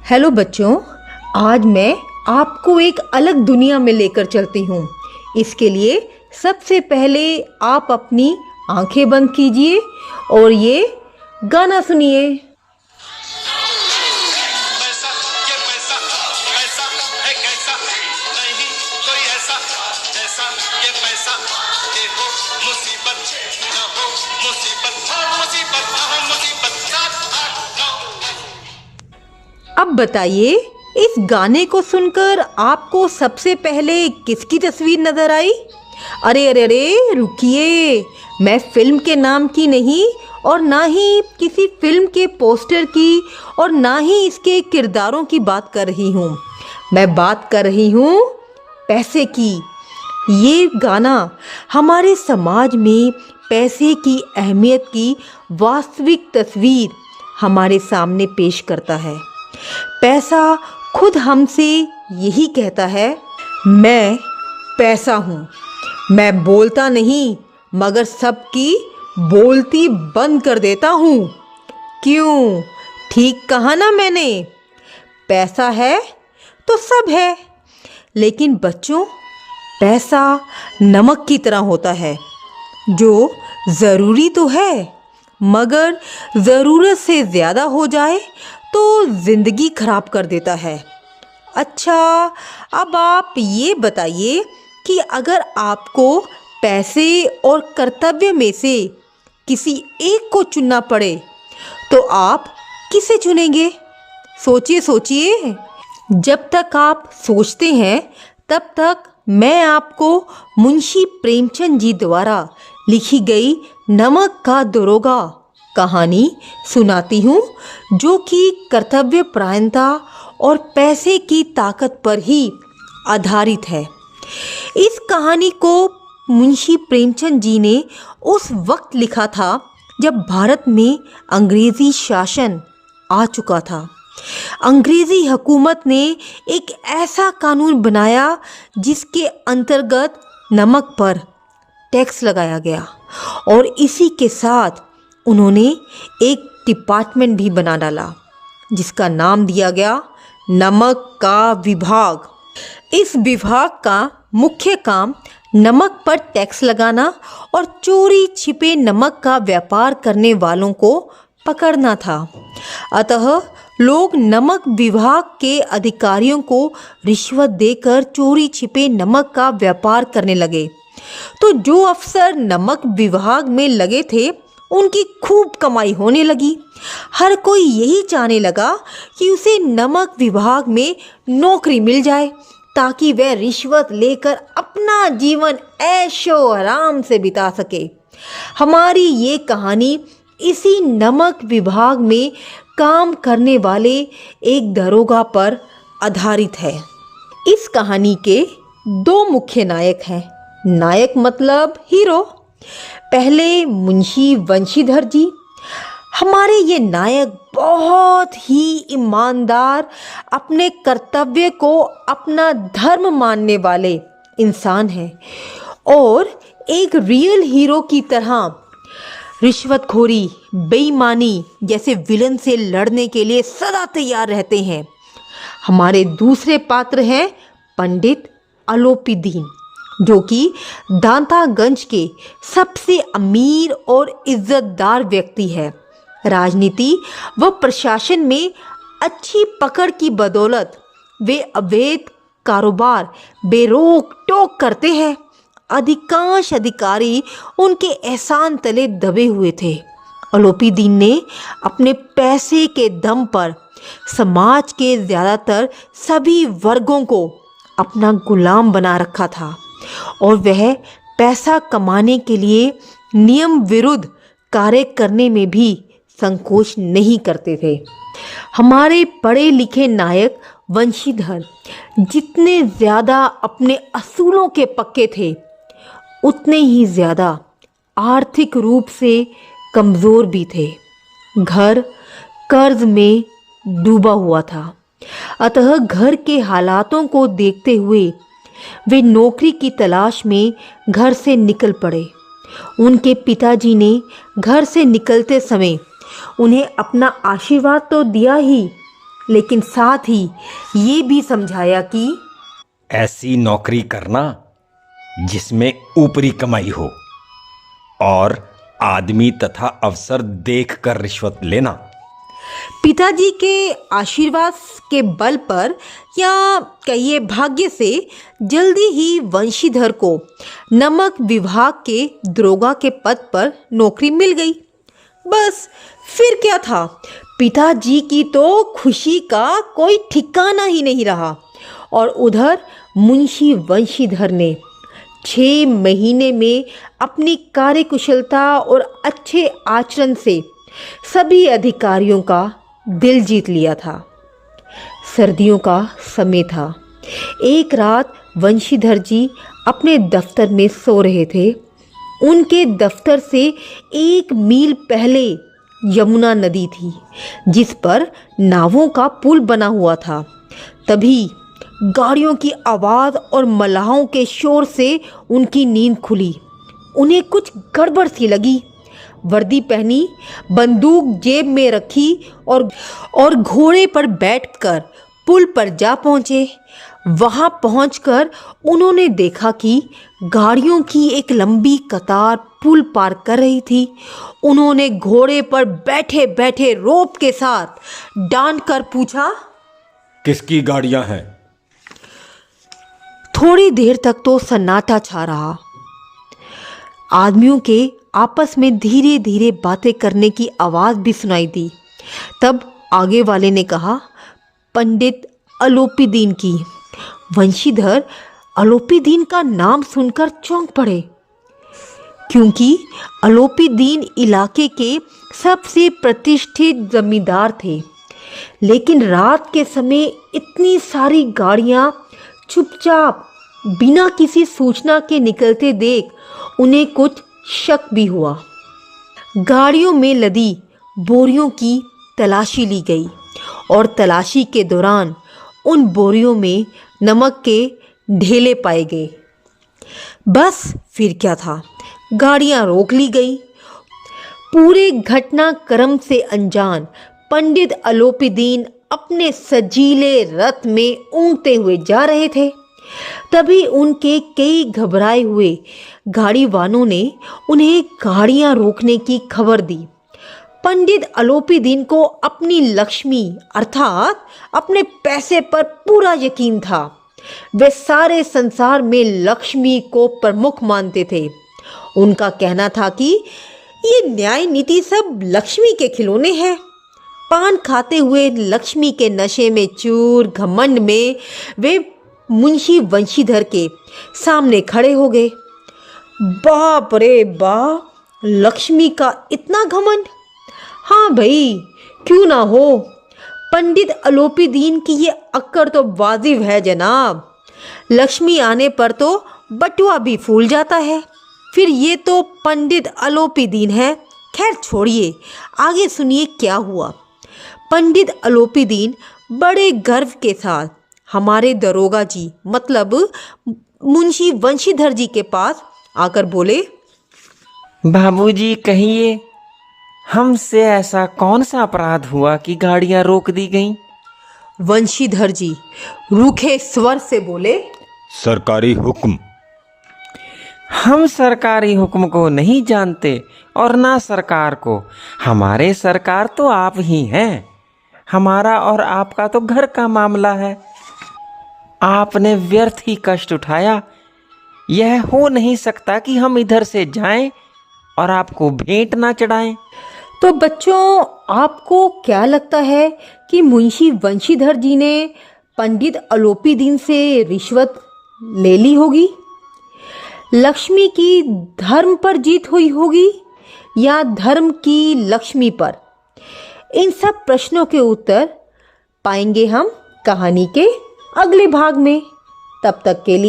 Hello बच्चों, आज मैं आपको एक अलग दुनिया में लेकर चलती हूँ। इसके लिए सबसे पहले आप अपनी आंखें बंद कीजिए और ये गाना सुनिए। अब बताइए, इस गाने को सुनकर आपको सबसे पहले किसकी तस्वीर नजर आई? अरे अरे अरे रुकिए, मैं फिल्म के नाम की नहीं और ना ही किसी फिल्म के पोस्टर की और ना ही इसके किरदारों की बात कर रही हूँ। मैं बात कर रही हूँ पैसे की। ये गाना हमारे समाज में पैसे की अहमियत की वास्तविक तस्वीर हमारे सामने पेश करता है। पैसा खुद हमसे यही कहता है, मैं पैसा हूँ। मैं बोलता नहीं मगर सबकी बोलती बंद कर देता हूँ। क्यों? ठीक कहा ना मैंने? पैसा है तो सब है। लेकिन बच्चों, पैसा नमक की तरह होता है जो ज़रूरी तो है, मगर ज़रूरत से ज़्यादा हो जाए तो ज़िंदगी खराब कर देता है। अच्छा, अब आप ये बताइए कि अगर आपको पैसे और कर्तव्य में से किसी एक को चुनना पड़े तो आप किसे चुनेंगे? सोचिए सोचिए। जब तक आप सोचते हैं तब तक मैं आपको मुंशी प्रेमचंद जी द्वारा लिखी गई नमक का दरोगा कहानी सुनाती हूँ, जो कि कर्तव्य परायणता और पैसे की ताकत पर ही आधारित है। इस कहानी को मुंशी प्रेमचंद जी ने उस वक्त लिखा था जब भारत में अंग्रेजी शासन आ चुका था। अंग्रेजी हुकूमत ने एक ऐसा कानून बनाया जिसके अंतर्गत नमक पर टैक्स लगाया गया और इसी के साथ उन्होंने एक डिपार्टमेंट भी बना डाला जिसका नाम दिया गया नमक का विभाग। इस विभाग का मुख्य काम नमक पर टैक्स लगाना और चोरी छिपे नमक का व्यापार करने वालों को पकड़ना था। अतः लोग नमक विभाग के अधिकारियों को रिश्वत देकर चोरी छिपे नमक का व्यापार करने लगे। तो जो अफसर नमक विभाग में लगे थे उनकी खूब कमाई होने लगी। हर कोई यही चाहने लगा कि उसे नमक विभाग में नौकरी मिल जाए ताकि वह रिश्वत लेकर अपना जीवन ऐशो आराम से बिता सके। हमारी ये कहानी इसी नमक विभाग में काम करने वाले एक दरोगा पर आधारित है। इस कहानी के दो मुख्य नायक हैं। नायक मतलब हीरो। पहले मुंशी वंशीधर जी। हमारे ये नायक बहुत ही ईमानदार, अपने कर्तव्य को अपना धर्म मानने वाले इंसान हैं और एक रियल हीरो की तरह रिश्वतखोरी, बेईमानी जैसे विलन से लड़ने के लिए सदा तैयार रहते हैं। हमारे दूसरे पात्र हैं पंडित अलोपीदीन, जो कि दांतागंज के सबसे अमीर और इज्जतदार व्यक्ति है। राजनीति व प्रशासन में अच्छी पकड़ की बदौलत वे अवैध कारोबार बेरोक टोक करते हैं। अधिकांश अधिकारी उनके एहसान तले दबे हुए थे। अलोपीदीन ने अपने पैसे के दम पर समाज के ज़्यादातर सभी वर्गों को अपना गुलाम बना रखा था और वह पैसा कमाने के लिए नियम विरुद्ध कार्य करने में भी संकोच नहीं करते थे। हमारे पढ़े लिखे नायक वंशीधर जितने ज़्यादा अपने असूलों के पक्के थे, उतने ही ज़्यादा आर्थिक रूप से कमज़ोर भी थे। घर कर्ज में डूबा हुआ था। अतः घर के हालातों को देखते हुए वे नौकरी की तलाश में घर से निकल पड़े। उनके पिताजी ने घर से निकलते समय उन्हें अपना आशीर्वाद तो दिया ही, लेकिन साथ ही ये भी समझाया कि ऐसी नौकरी करना जिसमें ऊपरी कमाई हो और आदमी तथा अफसर देखकर रिश्वत लेना। पिताजी के आशीर्वाद के बल पर या कहिए भाग्य से जल्दी ही वंशीधर को नमक विभाग के दरोगा के पद पर नौकरी मिल गई। बस फिर क्या था, पिताजी की तो खुशी का कोई ठिकाना ही नहीं रहा। और उधर मुंशी वंशीधर ने 6 महीने में अपनी कार्यकुशलता और अच्छे आचरण से सभी अधिकारियों का दिल जीत लिया था। सर्दियों का समय था। एक रात वंशीधर जी अपने दफ्तर में सो रहे थे। उनके दफ्तर से 1 मील पहले यमुना नदी थी, जिस पर नावों का पुल बना हुआ था। तभी गाड़ियों की आवाज़ और मलाहों के शोर से उनकी नींद खुली। उन्हें कुछ गड़बड़ सी लगी। वर्दी पहनी, बंदूक जेब में रखी और घोड़े पर बैठकर पुल पर जा पहुँचे। वहाँ पहुँचकर उन्होंने देखा कि गाड़ियों की एक लंबी कतार पुल पार कर रही थी। उन्होंने घोड़े पर बैठे बैठे रोप के साथ डांट कर पूछा, किसकी गाड़ियाँ हैं? थोड़ी देर तक तो सन्नाटा छा रहा। आदमियों के आपस में धीरे धीरे बातें करने की आवाज़ भी सुनाई दी। तब आगे वाले ने कहा, पंडित अलोपीदीन की। वंशीधर अलोपीदीन का नाम सुनकर चौंक पड़े, क्योंकि अलोपीदीन इलाके के सबसे प्रतिष्ठित जमींदार थे। लेकिन रात के समय इतनी सारी गाड़ियां चुपचाप बिना किसी सूचना के निकलते देख उन्हें कुछ शक भी हुआ। गाड़ियों में लदी बोरियों की तलाशी ली गई और तलाशी के दौरान उन बोरियों में नमक के ढेले पाए गए। बस फिर क्या था, गाड़ियां रोक ली गई। पूरे घटनाक्रम से अनजान पंडित अलोपीदीन अपने सजीले रथ में ऊँघते हुए जा रहे थे। तभी उनके कई घबराए हुए गाड़ी वालों ने उन्हें गाड़ियां रोकने की खबर दी। पंडित अलोपीदीन को अपनी लक्ष्मी अर्थात अपने पैसे पर पूरा यकीन था। वे सारे संसार में लक्ष्मी को प्रमुख मानते थे। उनका कहना था कि ये न्याय नीति सब लक्ष्मी के खिलौने हैं। पान खाते हुए लक्ष्मी के नशे में चूर घमंड में वे मुंशी वंशीधर के सामने खड़े हो गए। बाप रे बाप, लक्ष्मी का इतना घमंड! हाँ भाई, क्यों ना हो। पंडित अलोपीदीन की ये अक्कड़ तो वाजिब है जनाब। लक्ष्मी आने पर तो बटुआ भी फूल जाता है। फिर ये तो पंडित अलोपीदीन है। खैर छोड़िए, आगे सुनिए क्या हुआ। पंडित अलोपीदीन बड़े गर्व के साथ हमारे दरोगा जी मतलब मुंशी वंशीधर जी के पास आकर बोले, बाबूजी कहिए, हमसे ऐसा कौन सा अपराध हुआ कि गाड़ियां रोक दी गईं? वंशीधर जी रूखे स्वर से बोले, सरकारी हुक्म। हम सरकारी हुक्म को नहीं जानते और ना सरकार को। हमारे सरकार तो आप ही हैं। हमारा और आपका तो घर का मामला है। आपने व्यर्थ ही कष्ट उठाया। यह हो नहीं सकता कि हम इधर से जाएं और आपको भेंट ना चढ़ाएं। तो बच्चों, आपको क्या लगता है कि मुंशी वंशीधर जी ने पंडित अलोपीदीन से रिश्वत ले ली होगी? लक्ष्मी की धर्म पर जीत हुई होगी या धर्म की लक्ष्मी पर? इन सब प्रश्नों के उत्तर पाएंगे हम कहानी के अगले भाग में। तब तक के लिए